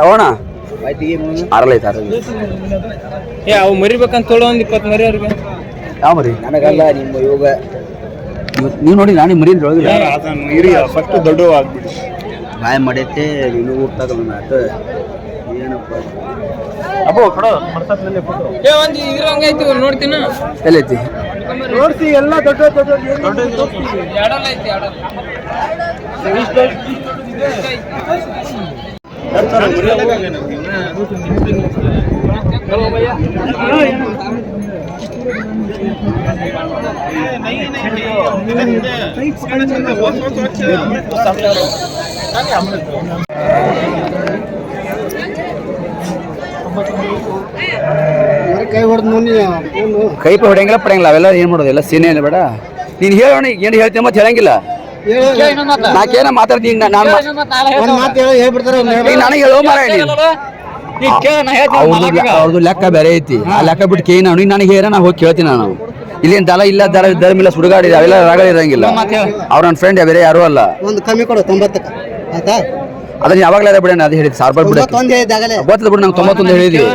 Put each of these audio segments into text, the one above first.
ಹೋಣ ಆರಲ್ಲ ಐತೆ ಅವು ಮರಿಬೇಕಂತ ತೊಳೋ ಒಂದು 20 ಮರಿ ಅವ್ರಿಗೆ. ಯಾವ ಮರಿ? ನನಗಲ್ಲ ನಿಮ್ಮ ಯೋಗ ನೀವು ನೋಡಿ ನಾನು ಮರಿ ಫಸ್ಟ್ ದೊಡ್ಡ ಆಗ್ಬಿಡಿ ಗಾಯ ಮಾಡೈತೆ ನೀನು ಊಟದ ಆತ ಏನಪ್ಪ ಒಂದು ಇದ್ರಂಗೆ ಐತಿ ನೋಡ್ತೀನ ಎಲ್ಲೈತಿ ನೋಡ್ತಿ ಎಲ್ಲ ದೊಡ್ಡ ಎರಡಲ್ಲ ಐತಿ ಕೈ ಹೊಡೆದು ಕೈ ಹೊಡೆಯಂಗಿಲ್ಲ ಪಡೆಯಂಗಿಲ್ಲ ಅವೆಲ್ಲ ಏನು ಮಾಡೋದು ಎಲ್ಲ ಸೀನೆ ಬೇಡ ನೀನು ಹೇಳೋಣ ಏನು ಹೇಳ್ತೀನಿ ಮತ್ತೆ ಹೇಳಂಗಿಲ್ಲ ನಾಕೇನ ಮಾತಾಡ್ತೀನಿ ನಾನು ನನಗೆ ಹೇಳೋ ಮಾರ ಅವ್ರದ್ದು ಲೆಕ್ಕ ಬೇರೆ ಐತಿ ಆ ಲೆಕ್ಕ ಬಿಟ್ಟು ಕೇಳಿ ನಾನು ನನಗೆ ಹೇಳ ನಾ ಹೋಗಿ ಕೇಳ್ತೀನಿ ನಾನು ಇಲ್ಲೇನು ದಳ ಇಲ್ಲ ದರಮಿಲ್ಲ ಸುಡುಗಾಡಿದೆ ಅವೆಲ್ಲ ರಾಗ ಇರಂಗಿಲ್ಲ ಅವ್ರ ನನ್ನ ಫ್ರೆಂಡ್ ಬೇರೆ ಯಾರು ಅಲ್ಲ ಒಂದು ಕಮ್ಮಿ ಕೊಡು 90 ಆಯ್ತಾ ಅದನ್ನ ಯಾವಾಗಲೇ ಬಿಡ ಅದು ಹೇಳಿದ್ 1000 ರೂಪಾಯಿ ಬಿಡ ಗೊತ್ತದ ಬಿಡು ನಂಗೆ 91 ಹೇಳಿದ್ವಿ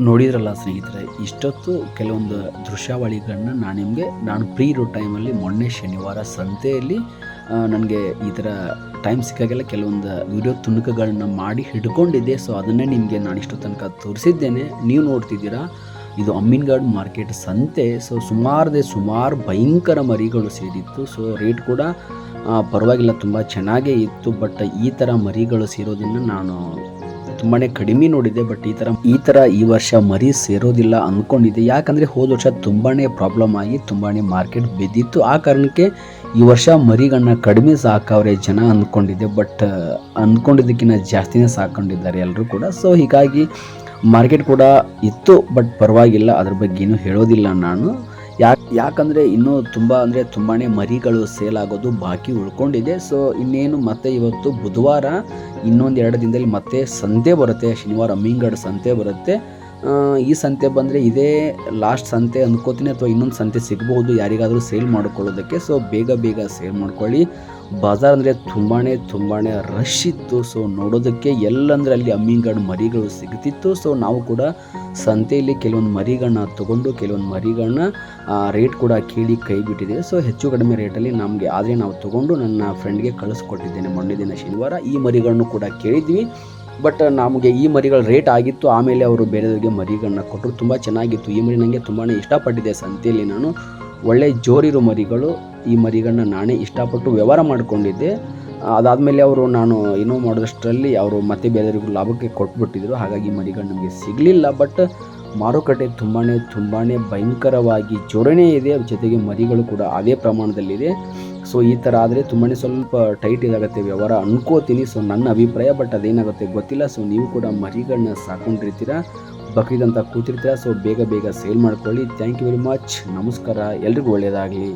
ನೋಡಿದ್ರಲ್ಲ ಸ್ನೇಹಿತರೆ, ಇಷ್ಟೊತ್ತು ಕೆಲವೊಂದು ದೃಶ್ಯಾವಳಿಗಳನ್ನ ನಾನು ಫ್ರೀ ಇರೋ ಟೈಮಲ್ಲಿ ಮೊನ್ನೆ ಶನಿವಾರ ಸಂತೆಯಲ್ಲಿ ನನಗೆ ಈ ಥರ ಟೈಮ್ ಸಿಕ್ಕಾಗೆಲ್ಲ ಕೆಲವೊಂದು ವಿಡಿಯೋ ತುಣುಕುಗಳನ್ನ ಮಾಡಿ ಹಿಡ್ಕೊಂಡಿದ್ದೆ. ಸೊ ಅದನ್ನೇ ನಿಮಗೆ ನಾನು ಇಷ್ಟೋ ತನಕ ತೋರಿಸಿದ್ದೇನೆ. ನೀವು ನೋಡ್ತಿದ್ದೀರಾ, ಇದು ಅಮ್ಮಿನಗಡ್ ಮಾರ್ಕೆಟ್ ಸಂತೆ. ಸೊ ಸುಮಾರು ಭಯಂಕರ ಮರಿಗಳು ಸೇರಿತ್ತು. ಸೊ ರೇಟ್ ಕೂಡ ಪರವಾಗಿಲ್ಲ, ತುಂಬ ಚೆನ್ನಾಗೇ ಇತ್ತು. ಬಟ್ ಈ ಥರ ಮರಿಗಳು ಸೇರೋದನ್ನು ನಾನು ತುಂಬಾ ಕಡಿಮೆ ನೋಡಿದ್ದೆ. ಬಟ್ ಈ ಥರ ಈ ವರ್ಷ ಮರಿ ಸೇರೋದಿಲ್ಲ ಅಂದ್ಕೊಂಡಿದ್ದೆ. ಯಾಕಂದರೆ ಹೋದ ವರ್ಷ ತುಂಬಾ ಪ್ರಾಬ್ಲಮ್ ಆಗಿ ತುಂಬಾ ಮಾರ್ಕೆಟ್ ಬಿದ್ದಿತ್ತು. ಆ ಕಾರಣಕ್ಕೆ ಈ ವರ್ಷ ಮರಿಗಳನ್ನ ಕಡಿಮೆ ಸಾಕವ್ರೆ ಜನ ಅಂದ್ಕೊಂಡಿದ್ದೆ. ಬಟ್ ಅಂದ್ಕೊಂಡಿದ್ದಕ್ಕಿಂತ ಜಾಸ್ತಿನೇ ಸಾಕೊಂಡಿದ್ದಾರೆ ಎಲ್ಲರೂ ಕೂಡ. ಸೊ ಹೀಗಾಗಿ ಮಾರ್ಕೆಟ್ ಕೂಡ ಇತ್ತು, ಬಟ್ ಪರವಾಗಿಲ್ಲ, ಅದ್ರ ಬಗ್ಗೆ ಏನೂ ಹೇಳೋದಿಲ್ಲ ನಾನು. ಯಾಕಂದರೆ ಇನ್ನೂ ತುಂಬಾ ಮರಿಗಳು ಸೇಲ್ ಆಗೋದು ಬಾಕಿ ಉಳ್ಕೊಂಡಿದೆ. ಸೊ ಇನ್ನೇನು ಮತ್ತೆ ಇವತ್ತು ಬುಧವಾರ, ಇನ್ನೊಂದು 2 ದಿನದಲ್ಲಿ ಮತ್ತೆ ಸಂತೆ ಬರುತ್ತೆ. ಶನಿವಾರ ಅಮ್ಮಿನಗಡ್ ಸಂತೆ ಬರುತ್ತೆ. ಈ ಸಂತೆ ಬಂದರೆ ಇದೇ ಲಾಸ್ಟ್ ಸಂತೆ ಅಂದ್ಕೋತೀನಿ, ಅಥವಾ ಇನ್ನೊಂದು ಸಂತೆ ಸಿಗಬಹುದು ಯಾರಿಗಾದರೂ ಸೇಲ್ ಮಾಡ್ಕೊಳ್ಳೋದಕ್ಕೆ. ಸೊ ಬೇಗ ಸೇಲ್ ಮಾಡ್ಕೊಳ್ಳಿ. ಬಜಾರ್ ಅಂದರೆ ತುಂಬಾ ರಶ್ ಇತ್ತು. ಸೊ ನೋಡೋದಕ್ಕೆ ಎಲ್ಲಂದರೆ ಅಲ್ಲಿ ಅಮ್ಮಿನಗಡ್ ಮರಿಗಳು ಸಿಗ್ತಿತ್ತು. ಸೊ ನಾವು ಕೂಡ ಸಂತೆಯಲ್ಲಿ ಕೆಲವೊಂದು ಮರಿಗಳನ್ನ ತೊಗೊಂಡು ಕೆಲವೊಂದು ಮರಿಗಳನ್ನ ರೇಟ್ ಕೂಡ ಕೇಳಿ ಕೈ ಬಿಟ್ಟಿದ್ದೇವೆ. ಸೊ ಹೆಚ್ಚು ಕಡಿಮೆ ರೇಟಲ್ಲಿ ನಮಗೆ ಆದರೆ ನಾವು ತೊಗೊಂಡು ನನ್ನ ಫ್ರೆಂಡ್ಗೆ ಕಳಿಸ್ಕೊಟ್ಟಿದ್ದೇನೆ ಮೊನ್ನೆ ದಿನ ಶನಿವಾರ. ಈ ಮರಿಗಳನ್ನು ಕೂಡ ಕೇಳಿದ್ವಿ, ಬಟ್ ನಮಗೆ ಈ ಮರಿಗಳ ರೇಟ್ ಆಗಿತ್ತು. ಆಮೇಲೆ ಅವರು ಬೇರೆಯವರಿಗೆ ಮರಿಗಳನ್ನ ಕೊಟ್ಟರು. ತುಂಬ ಚೆನ್ನಾಗಿತ್ತು ಈ ಮರಿ, ನನಗೆ ತುಂಬಾ ಇಷ್ಟಪಟ್ಟಿದ್ದೆ. ಸಂತೆಯಲ್ಲಿ ನಾನು ಒಳ್ಳೆ ಜೋರಿರೋ ಮರಿಗಳು, ಈ ಮರಿಗಳನ್ನ ನಾನೇ ಇಷ್ಟಪಟ್ಟು ವ್ಯವಹಾರ ಮಾಡಿಕೊಂಡಿದ್ದೆ. ಅದಾದಮೇಲೆ ಅವರು ನಾನು ಏನೋ ಮಾಡೋದಷ್ಟರಲ್ಲಿ ಅವರು ಮತ್ತೆ ಬೇರೆಯವರಿಗೂ ಲಾಭಕ್ಕೆ ಕೊಟ್ಬಿಟ್ಟಿದ್ರು. ಹಾಗಾಗಿ ಮರಿಗಳು ನಮಗೆ ಸಿಗಲಿಲ್ಲ. ಬಟ್ ಮಾರುಕಟ್ಟೆ ತುಂಬಾ ಭಯಂಕರವಾಗಿ ಜೋಡಣೆ ಇದೆ. ಜೊತೆಗೆ ಮರಿಗಳು ಕೂಡ ಅದೇ ಪ್ರಮಾಣದಲ್ಲಿದೆ. ಸೊ ಈ ಥರ ಆದರೆ ಸ್ವಲ್ಪ ಟೈಟ್ ಇದಾಗುತ್ತೆ ವ್ಯವಹಾರ ಅನ್ಕೋತೀನಿ. ಸೊ ನನ್ನ ಅಭಿಪ್ರಾಯ, ಬಟ್ ಅದೇನಾಗುತ್ತೆ ಗೊತ್ತಿಲ್ಲ. ಸೊ ನೀವು ಕೂಡ ಮರಿಗಳನ್ನ ಸಾಕೊಂಡಿರ್ತೀರ, ಬಕ್ರೀದ್ ಅಂತ ಕೂತಿರ್ತೀರ. ಸೊ ಬೇಗ ಸೇಲ್ ಮಾಡ್ಕೊಳ್ಳಿ. Thank you very much. ನಮಸ್ಕಾರ, ಎಲ್ರಿಗೂ ಒಳ್ಳೆಯದಾಗಲಿ.